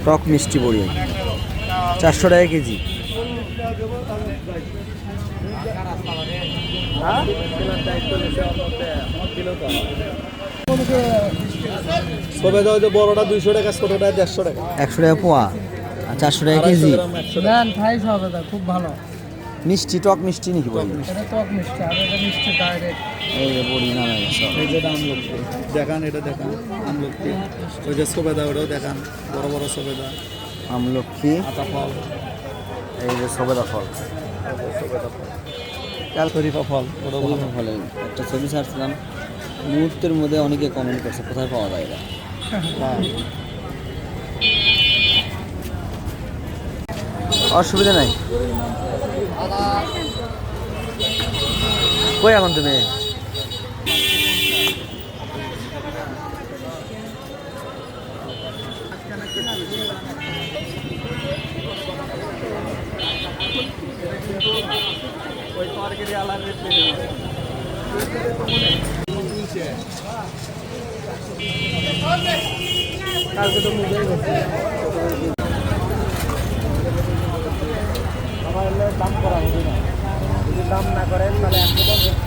টক মিষ্টি বড়ি 400 টাকা কেজি। সবেদা ওই যে বড়টা 200 টাকা, ছোটটা 150 টাকা। 100 টাকা পোয়া আর 400 টাকা কেজি। খুব ভালো মিষ্টি টক মিষ্টি নাকি বড়ি? এটা টক মিষ্টি আর এটা মিষ্টি ডাইরেক্ট। এই যে বড়ি নামে গেছে। এই যে আমলকি দেখান, এটা দেখান আমলকি। ওই যে সবেদা ওটাও দেখান, বড় বড় সবেদা। আমলক্ষী, আতা ফল, এই যে সবেদা ফল, শরীফা ফল, ওটা শরীফা ফলের একটা ছবি ছাড়ছিলাম, মুহূর্তের মধ্যে অনেকে কমেন্ট করছে কোথায় পাওয়া যায় এটা। অসুবিধা নাই। কই এখন তুমি? কালকে তো মুখেই করছি আমার দাম করা হবে না, যদি দাম না করেন তাহলে 150